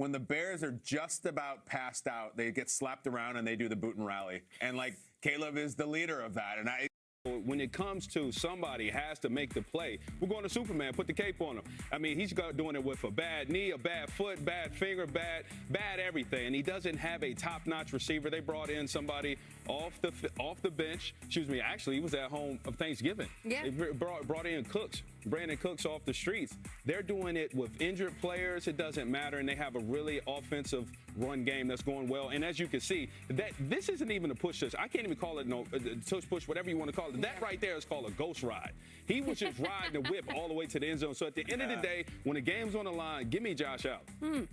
when the Bears are just about passed out, they get slapped around and they do the boot and rally. And like Caleb is the leader of that. And when it comes to somebody has to make the play, we're going to Superman, put the cape on him. I mean, he's doing it with a bad knee, a bad foot, bad finger, bad everything. And he doesn't have a top-notch receiver. They brought in somebody off the bench. Excuse me, actually, he was at home of Thanksgiving. Yeah. They brought in Brandon Cooks off the streets. They're doing it with injured players. It doesn't matter. And they have a really offensive run game that's going well. And as you can see, this isn't even a push. I can't even call it tush push, whatever you want to call it. That right there is called a ghost ride. He was just riding the whip all the way to the end zone. So at the end of the day, when the game's on the line, give me Josh Allen.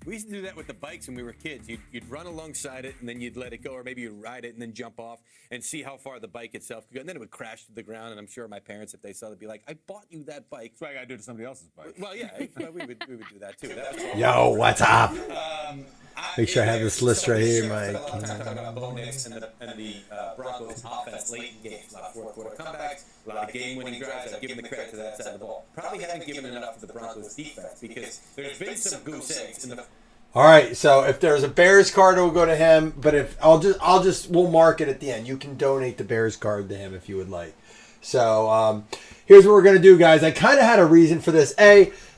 We used to do that with the bikes when we were kids. You'd run alongside it, and then you'd let it go, or maybe you'd ride it and then jump off and see how far the bike itself could go. And then it would crash to the ground, and I'm sure my parents, if they saw it, would be like, I bought you that bike. That's why I got to do it to somebody else's bike. Well, yeah, we would do that, too. That was Yo, what's up? Make sure I have this list right here, Mike. Talking about Bo Nix and the Broncos offense late in games. A lot of fourth-quarter comebacks, a lot of game-winning drives. I've given the credit to that side of the ball. Probably haven't given enough to the Broncos defense because there's been some goose eggs in the... All right, so if there's a Bears card, it will go to him. But if we'll mark it at the end. You can donate the Bears card to him if you would like. So here's what we're gonna do, guys. I kind of had a reason for this.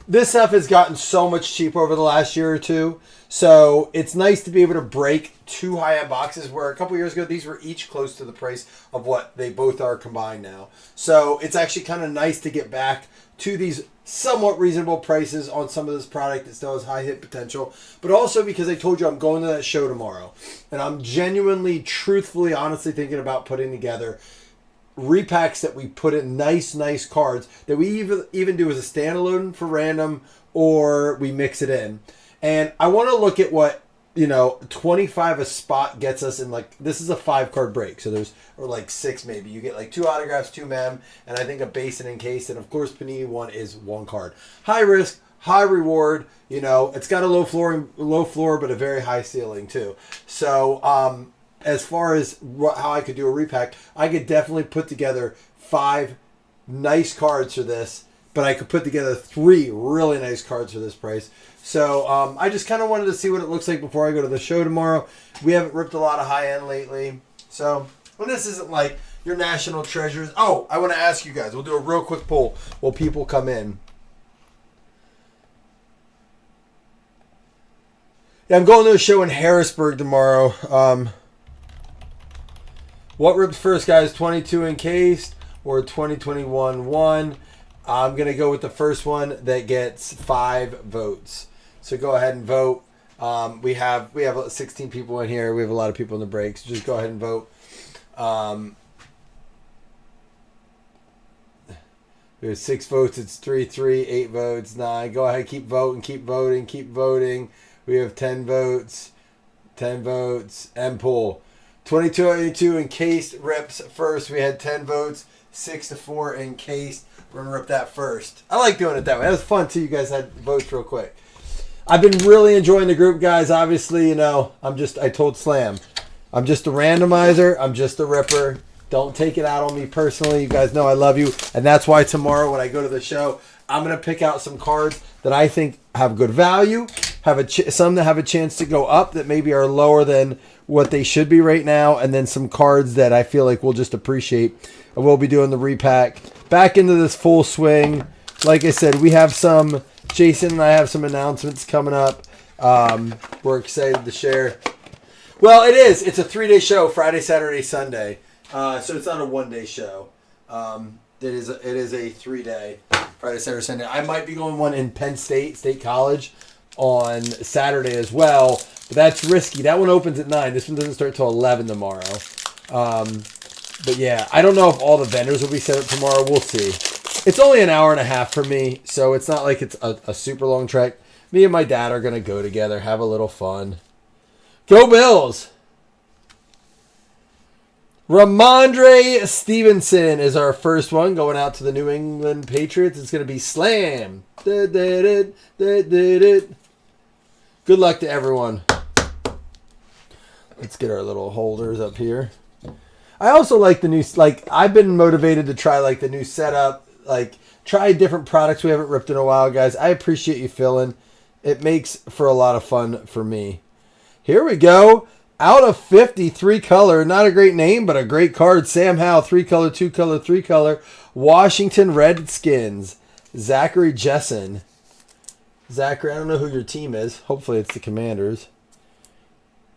This stuff has gotten so much cheaper over the last year or two. So it's nice to be able to break two high-end boxes where a couple years ago, these were each close to the price of what they both are combined now. So it's actually kind of nice to get back to these somewhat reasonable prices on some of this product that still has high hit potential. But also because I told you I'm going to that show tomorrow. And I'm genuinely, truthfully, honestly thinking about putting together repacks that we put in nice cards that we even do as a standalone for random or we mix it in. And I want to look at what, 25 a spot gets us in, like, this is a 5-card break. So or like 6 maybe. You get like 2 autographs, 2 mem, and I think a base and encased. And of course, Panini one is 1 card. High risk, high reward. It's got a low floor, but a very high ceiling too. So, as far as how I could do a repack, I could definitely put together 5 nice cards for this, but I could put together 3 really nice cards for this price. So I just kind of wanted to see what it looks like before I go to the show tomorrow. We haven't ripped a lot of high-end lately. So, this isn't like your national treasures. Oh, I want to ask you guys. We'll do a real quick poll while people come in. Yeah, I'm going to a show in Harrisburg tomorrow. What rips first, guys? 22 encased or 2021 1? I'm going to go with the first one that gets 5 votes. So go ahead and vote. We have 16 people in here. We have a lot of people in the break. So just go ahead and vote. We have 6 votes. It's 3-3. 8 votes. 9. Go ahead. Keep voting. Keep voting. Keep voting. We have 10 votes. 10 votes. End poll. 22 encased rips first. We had 10 votes. 6-4 encased. We're going to rip that first. I like doing it that way. That was fun, too. You guys had votes real quick. I've been really enjoying the group, guys. Obviously, I told Slam, I'm just a randomizer. I'm just a ripper. Don't take it out on me personally. You guys know I love you. And that's why tomorrow when I go to the show, I'm going to pick out some cards that I think have good value, some that have a chance to go up that maybe are lower than what they should be right now, and then some cards that I feel like we'll just appreciate. I will be doing the repack. Back into this full swing. Like I said, we have Jason and I have some announcements coming up. We're excited to share. Well, it is. It's a 3-day show, Friday, Saturday, Sunday. So it's not a 1-day show. It is a 3-day, Friday, Saturday, Sunday. I might be going one in Penn State College on Saturday as well. But that's risky. That one opens at 9. This one doesn't start till 11 tomorrow. But yeah, I don't know if all the vendors will be set up tomorrow. We'll see. It's only an hour and a half for me, so it's not like it's a super long trek. Me and my dad are going to go together, have a little fun. Go Bills! Ramondre Stevenson is our first one going out to the New England Patriots. It's going to be Slam. Good luck to everyone. Let's get our little holders up here. I also like the new, I've been motivated to try the new setup, try different products we haven't ripped in a while, guys. I appreciate you filling. it makes for a lot of fun for me. Here we go. Out of 50, 3-color. Not a great name, but a great card. Sam Howell, 3-color, 2-color, 3-color. Washington Redskins. Zachary Jessen. Zachary, I don't know who your team is. Hopefully it's the Commanders.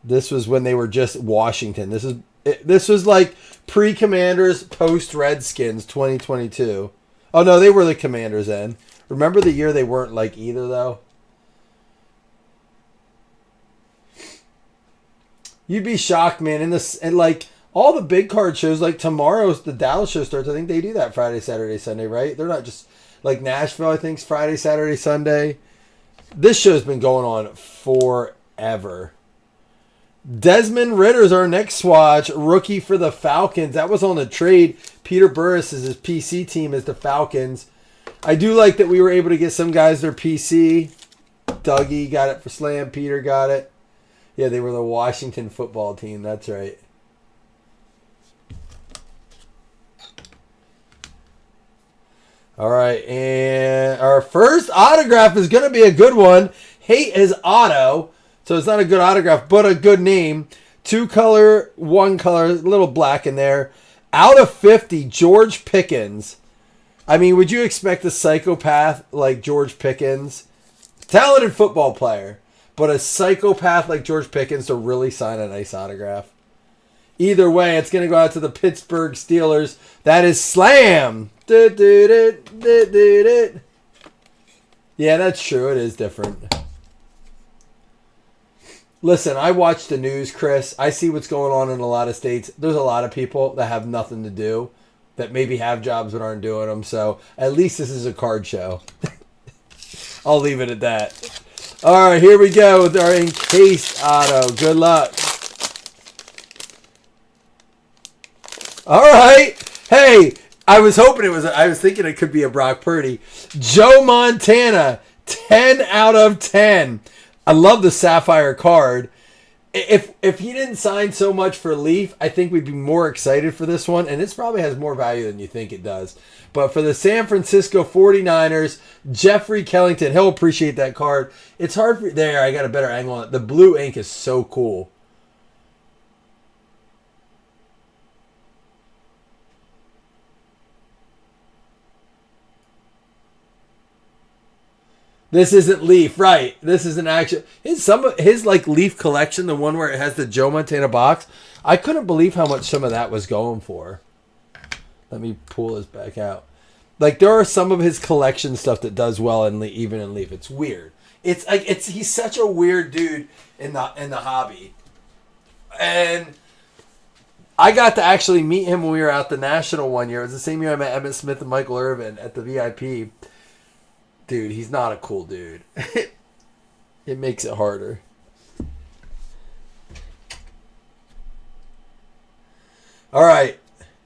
This was when they were just Washington. This was like pre-Commanders, post-Redskins 2022. Oh, no, they were the Commanders then. Remember the year they weren't like either, though? You'd be shocked, man. And like all the big card shows, like tomorrow's the Dallas show starts. I think they do that Friday, Saturday, Sunday, right? They're not just like Nashville. I think, Friday, Saturday, Sunday. This show's been going on forever. Desmond Ritter's our next swatch, rookie for the Falcons. That was on the trade. Peter Burris is his PC team is the Falcons. I do like that we were able to get some guys their PC. Dougie got it for Slam. Peter got it. Yeah, they were the Washington football team. That's right. All right, and our first autograph is going to be a good one. Hate his auto. So it's not a good autograph, but a good name. 2-color, 1-color, a little black in there. Out of 50, George Pickens. I mean, would you expect a psychopath like George Pickens? Talented football player. But a psychopath like George Pickens to really sign a nice autograph. Either way, it's going to go out to the Pittsburgh Steelers. That is Slam. Yeah, that's true. It is different. Listen, I watch the news, Chris. I see what's going on in a lot of states. There's a lot of people that have nothing to do, that maybe have jobs but aren't doing them. So at least this is a card show. I'll leave it at that. All right, here we go with our Encased auto. Good luck. All right. Hey, I was thinking it could be a Brock Purdy. Joe Montana, 10 out of 10. I love the Sapphire card. If he didn't sign so much for Leaf, I think we'd be more excited for this one. And this probably has more value than you think it does. But for the San Francisco 49ers, Jeffrey Kellington, he'll appreciate that card. It's hard for... There, I got a better angle on it. The blue ink is so cool. This isn't Leaf, right? This is an actual... His like Leaf collection, the one where it has the Joe Montana box, I couldn't believe how much some of that was going for. Let me pull this back out. Like, there are some of his collection stuff that does well even in Leaf. It's weird. It's like he's such a weird dude in the hobby. And I got to actually meet him when we were at the National one year. It was the same year I met Emmitt Smith and Michael Irvin at the VIP. Dude, he's not a cool dude. It makes it harder. All right,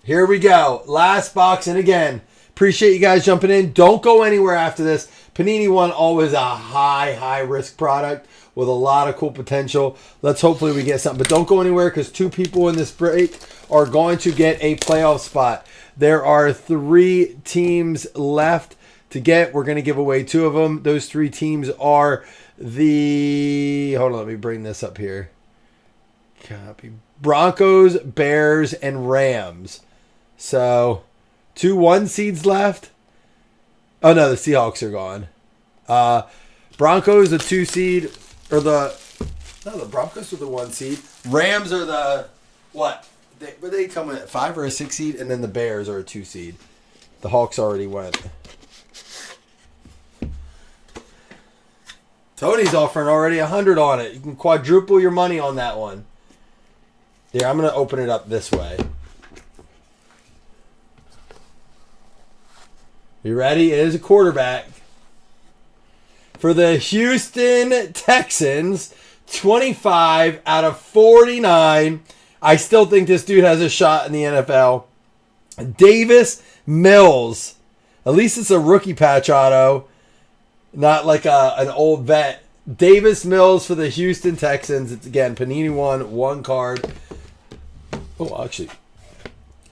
here we go. Last box, and again, appreciate you guys jumping in. Don't go anywhere after this. Panini One, always a high risk product with a lot of cool potential. Let's hopefully we get something. But don't go anywhere because 2 people in this break are going to get a playoff spot. There are 3 teams left to get. We're going to give away 2 of them. Those 3 teams are the... Hold on, let me bring this up here. Copy. Broncos, Bears, and Rams. So, 2 1 seeds left. Oh, no, the Seahawks are gone. Broncos, the 2 seed. Or the... No, the Broncos are the 1 seed. Rams are the... What? They come in at 5 or a 6 seed, and then the Bears are a 2 seed. The Hawks already went. Tony's offering already 100 on it. You can quadruple your money on that one. Here, I'm going to open it up this way. You ready? It is a quarterback. For the Houston Texans, 25 out of 49. I still think this dude has a shot in the NFL. Davis Mills. At least it's a rookie patch auto. Not like an old vet. Davis Mills for the Houston Texans. It's, again, Panini one card. Oh, actually,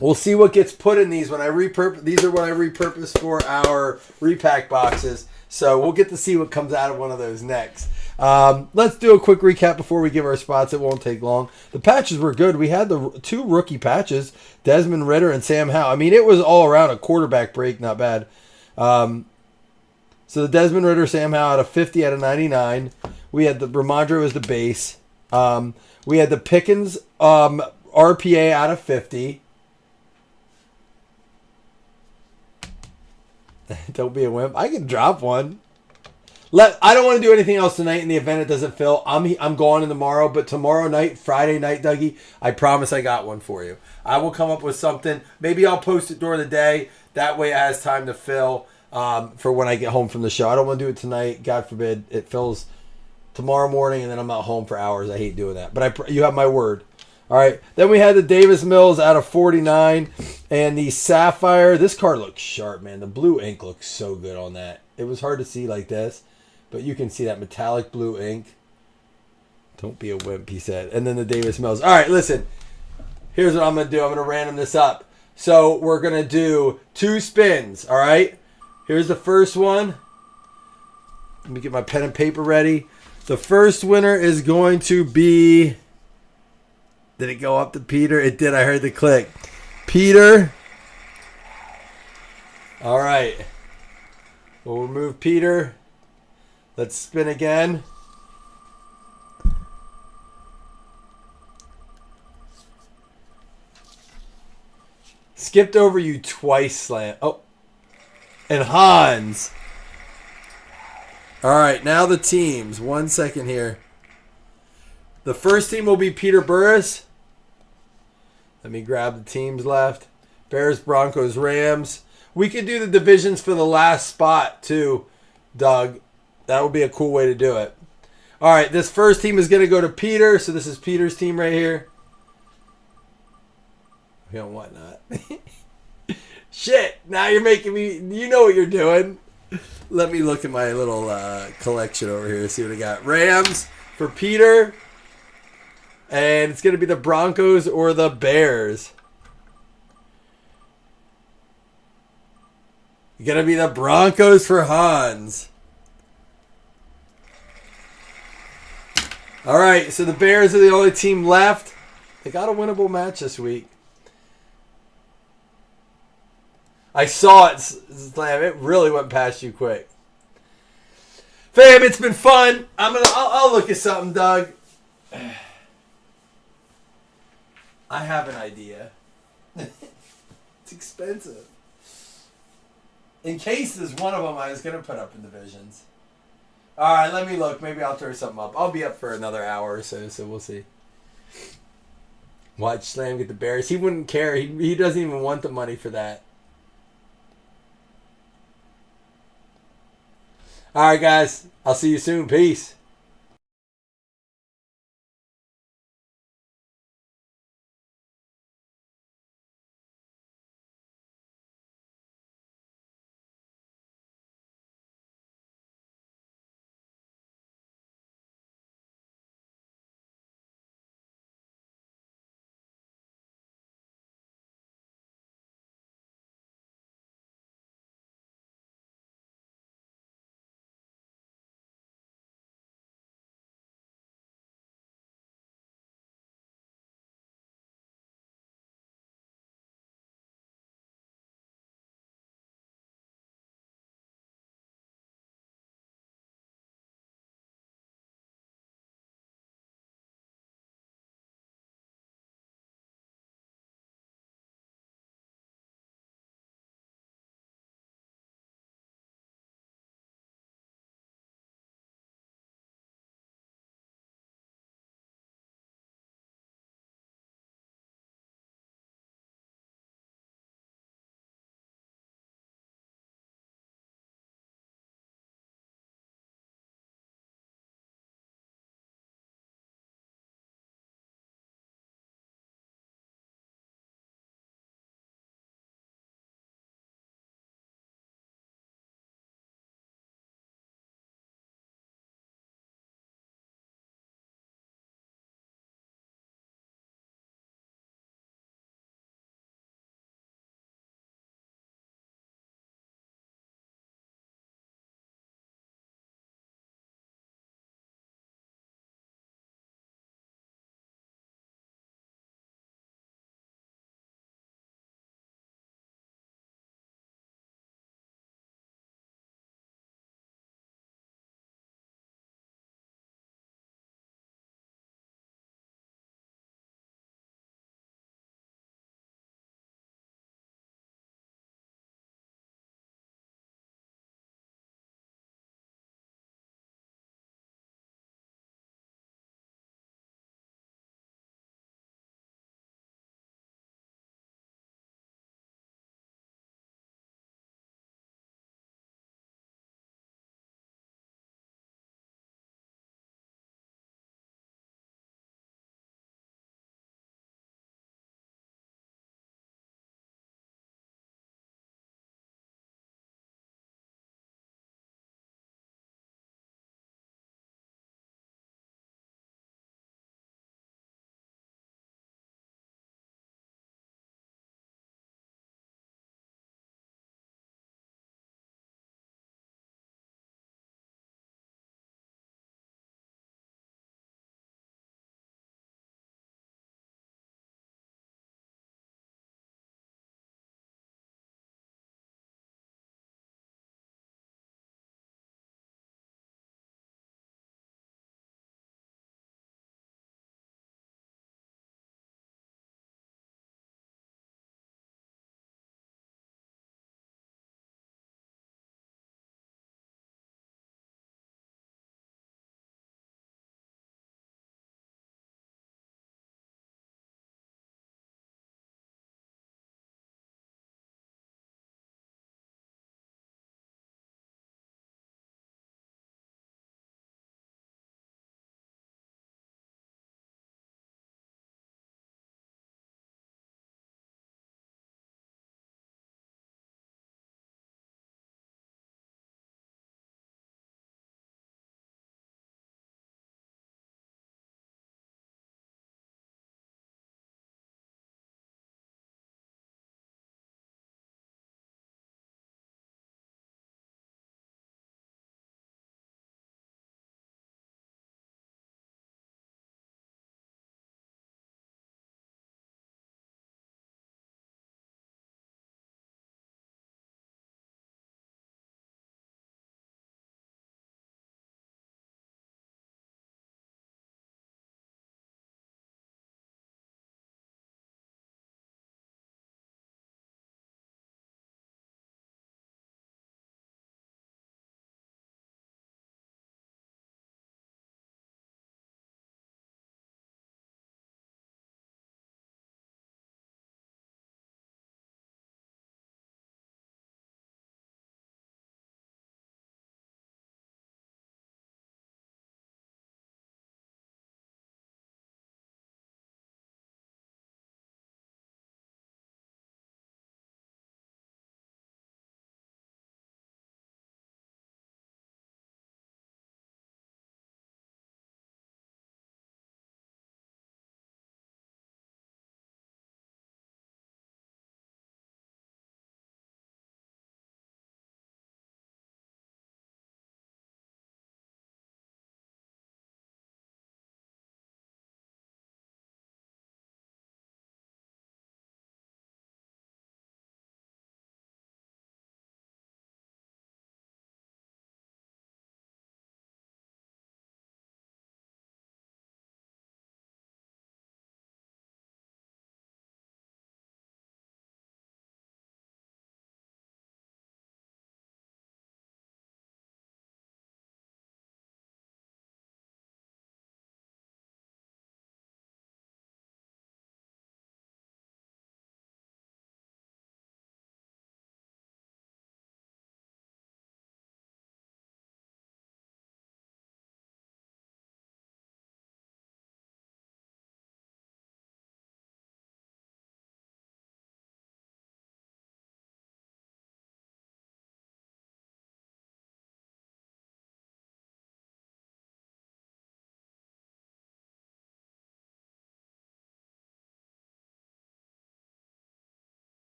we'll see what gets put in these when I repurpose. These are what I repurpose for our repack boxes. So we'll get to see what comes out of one of those next. Let's do a quick recap before we give our spots. It won't take long. The patches were good. We had the 2 rookie patches, Desmond Ridder and Sam Howell. I mean, it was all around a quarterback break, not bad. So the Desmond Ridder, Sam Howell out of 50 out of 99. We had the Ramondre was the base. We had the Pickens RPA out of 50. Don't be a wimp. I can drop one. I don't want to do anything else tonight in the event it doesn't fill. I'm going in tomorrow, but tomorrow night, Friday night, Dougie, I promise I got one for you. I will come up with something. Maybe I'll post it during the day. That way it has time to fill for when I get home from the show. I don't want to do it tonight. God forbid it fills tomorrow morning and then I'm not home for hours. I hate doing that. But you have my word. All right. Then we had the Davis Mills out of 49 and the Sapphire. This card looks sharp, man. The blue ink looks so good on that. It was hard to see like this, but you can see that metallic blue ink. Don't be a wimp, he said. And then the Davis Mills. All right, listen. Here's what I'm going to do. I'm going to random this up. So we're going to do 2 spins, all right? Here's the first one. Let me get my pen and paper ready. The first winner is going to be... Did it go up to Peter? It did. I heard the click. Peter. All right. We'll remove Peter. Let's spin again. Skipped over you twice, Slam. Oh. And Hans. All right. Now the teams. 1 second here. The first team will be Peter Burris. Let me grab the teams left. Bears, Broncos, Rams. We could do the divisions for the last spot too, Doug. That would be a cool way to do it. All right, this first team is going to go to Peter. So this is Peter's team right here. You know, whatnot. Shit, now you're making me... You know what you're doing. Let me look at my little collection over here. See what I got. Rams for Peter. And it's going to be the Broncos or the Bears. Going to be the Broncos for Hans. All right, so the Bears are the only team left. They got a winnable match this week. I saw it, Slam. It really went past you quick. Fam, it's been fun. I'll look at something, Doug. I have an idea. It's expensive. Encased is one of them I was going to put up in divisions. All right, let me look. Maybe I'll throw something up. I'll be up for another hour or so we'll see. Watch Slam get the Bears. He wouldn't care. He doesn't even want the money for that. All right, guys. I'll see you soon. Peace.